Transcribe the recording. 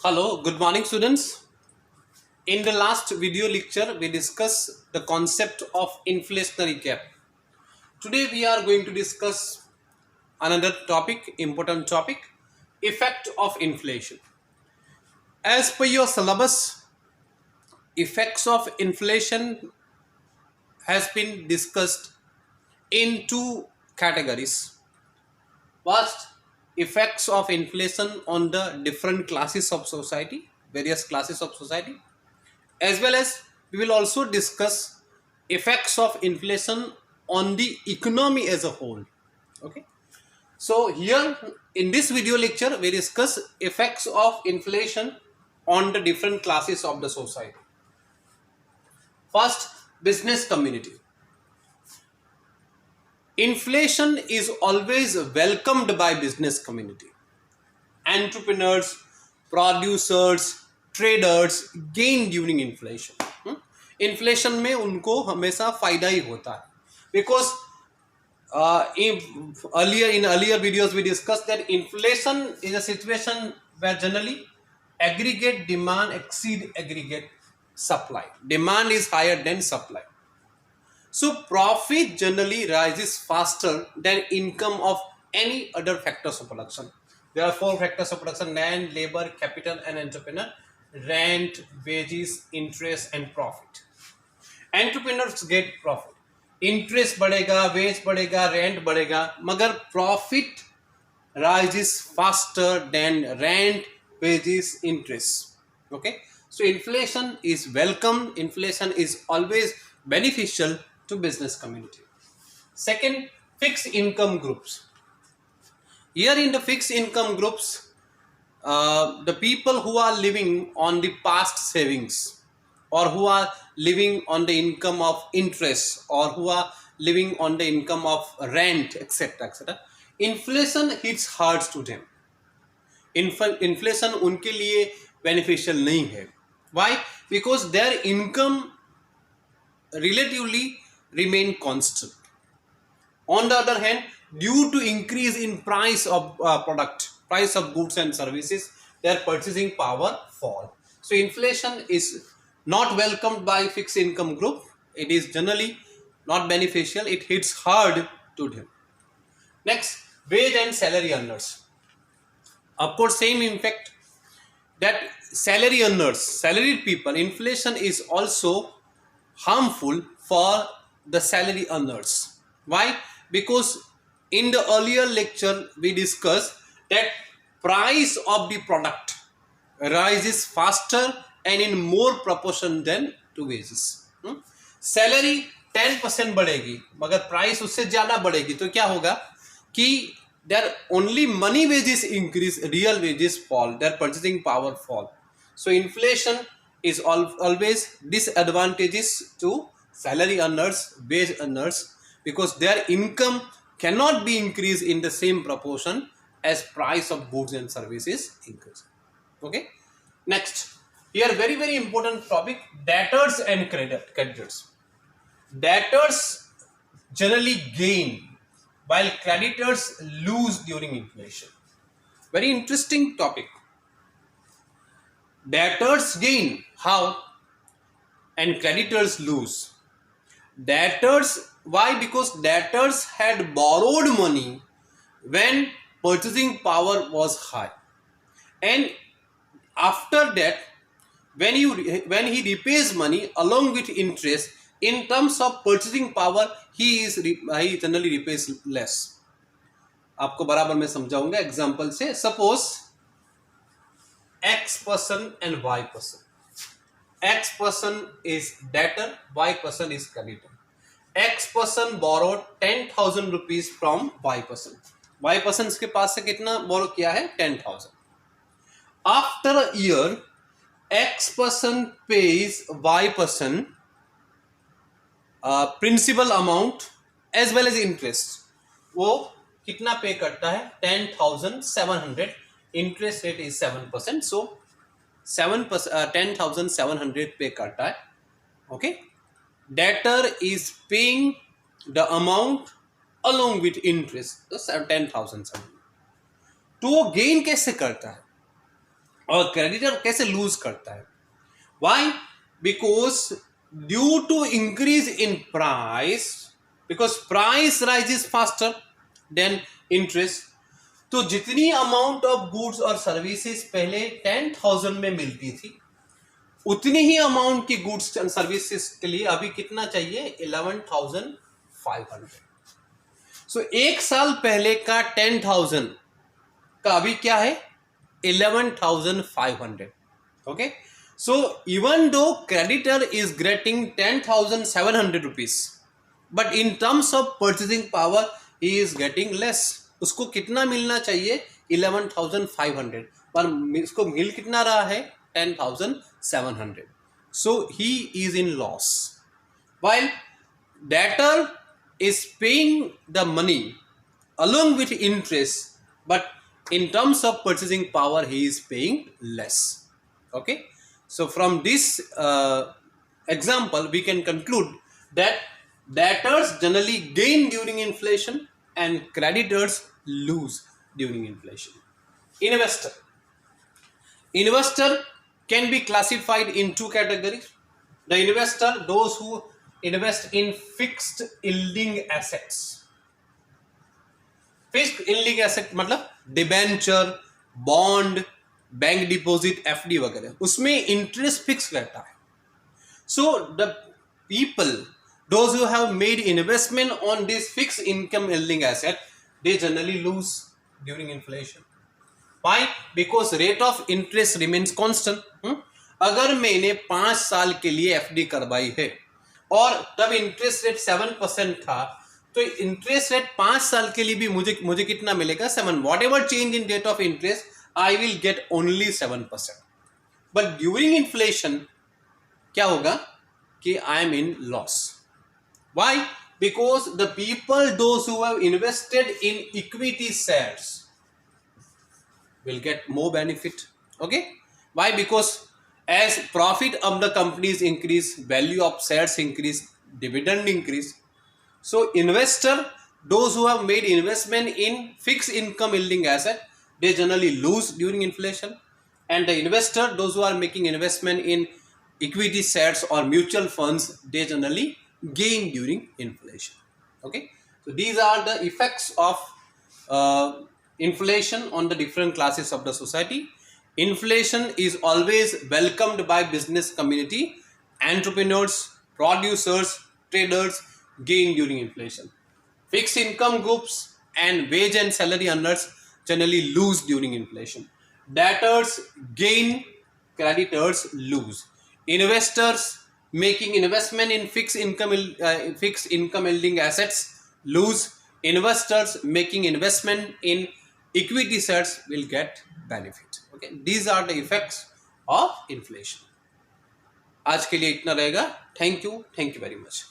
Hello, good morning students. In the last video lecture, we discussed the concept of inflationary cap. Today we are going to discuss another topic, important topic, effect of inflation. As per your syllabus, effects of inflation has been discussed in two categories. First, effects of inflation on the different classes of society, various classes of society, as well as we will also discuss effects of inflation on the economy as a whole. Okay, so here in this video lecture we discuss effects of inflation on the different classes of the society. First, business community. Inflation is always welcomed by business community. Entrepreneurs, producers, traders gain during inflation. Inflation में उनको हमेशा फायदा ही होता है, because in earlier videos we discussed that inflation is a situation where generally aggregate demand exceed aggregate supply. Demand is higher than supply, so profit generally rises faster than income of any other factors of production. There are four factors of production: land, labor, capital, and entrepreneur. Rent, wages, interest, and profit. Entrepreneurs get profit. Interest बढ़ेगा, veg बढ़ेगा, rent बढ़ेगा, मगर profit rises faster than rent, wages, interest. Okay, so inflation is welcome. Inflation is always beneficial to business community. Second, fixed income groups. Here in the fixed income groups, the people who are living on the past savings, or who are living on the income of interest, or who are living on the income of rent, etc., etc., inflation hits hard to them. Inflation उनके लिए beneficial नहीं है. Why? Because their income relatively remain constant. On the other hand, due to increase in price of price of goods and services, their purchasing power fall. So inflation is not welcomed by fixed income group. It is generally not beneficial. It hits hard to them. Next, wage and salary earners. Of course, same impact that salary earners, salaried people. Inflation is also harmful for the salary earners. Why? Because in the earlier lecture we discussed that price of the product rises faster and in more proportion than to wages. Salary 10% बढ़ेगी मगर price उससे ज्यादा बढ़ेगी, तो क्या होगा कि their only money wages increase, real wages fall, their purchasing power fall. So inflation is always disadvantageous to salary earners, wage earners, because their income cannot be increased in the same proportion as price of goods and services increase. Okay, next, here very important topic, debtors and creditors. Debtors generally gain while creditors lose during inflation. Very interesting topic. Debtors gain how and creditors lose. Debtors, why? Because debtors had borrowed money when purchasing power was high, and after that when he repays money along with interest, in terms of purchasing power he generally repays less. आपको बराबर मैं समझाऊंगा example से. Suppose X person and Y person. X person is debtor, Y person is creditor. X person borrowed 10,000 rupees from Y person. Y person के पास से कितना बोरो किया है? 10,000. After a year, X person pays Y person principal amount as well as interest. वो कितना पे करता है? 10,700. Interest rate is 7%. So 7%, 10,700 पे करता है. Okay. Debtor is paying the amount along with interest, so 10,700. तो वो गेन कैसे करता है? और क्रेडिटर कैसे लूज करता है? Why? Because due to increase in price, because price rises faster than interest, तो जितनी अमाउंट ऑफ गुड्स और सर्विसेज पहले 10,000 में मिलती थी, उतनी ही अमाउंट की गुड्स एंड सर्विसेज के लिए अभी कितना चाहिए? 11,500. सो एक साल पहले का 10,000 का अभी क्या है? 11,500. Okay, so even though creditor is getting 10,700 rupees, but in terms of purchasing power he is getting less. उसको कितना मिलना चाहिए? 11,500, पर इसको मिल कितना रहा है? 10,700. so he is in loss, while debtor is paying the money along with interest, but in terms of purchasing power he is paying less. Okay, so from this example we can conclude that debtors generally gain during inflation and creditors lose during inflation. Investor can be classified in two categories. The investor, those who invest in fixed yielding assets. Fixed yielding asset मतलब debenture, bond, bank deposit, FD वगैरह, उसमें interest fix रहता है. So the people those who have made investment on this fix income yielding asset, they generally lose during inflation. Why? Because rate of interest remains constant. अगर मैंने 5 साल के लिए FD करवाई है और तब इंटरेस्ट रेट 7% था, तो इंटरेस्ट रेट 5 साल के लिए भी मुझे कितना मिलेगा? 7. What ever change in rate of interest I will get only 7%. But during inflation क्या होगा कि I am in loss. Why? Because the people those who have invested in equity shares will get more benefit. Okay, why? Because as profit of the companies increase, value of shares increase, dividend increase. So investor, those who have made investment in fixed income yielding asset, they generally lose during inflation, and the investor, those who are making investment in equity shares or mutual funds, they generally gain during inflation. Okay, so these are the effects of inflation on the different classes of the society. Inflation is always welcomed by business community. Entrepreneurs, producers, traders gain during inflation. Fixed income groups and wage and salary earners generally lose during inflation. Debtors gain, creditors lose. Investors making investment in fixed income yielding assets lose. Investors making investment in equity shares will get benefit. Okay, these are the effects of inflation. आज के लिए इतना रहेगा. Thank you very much.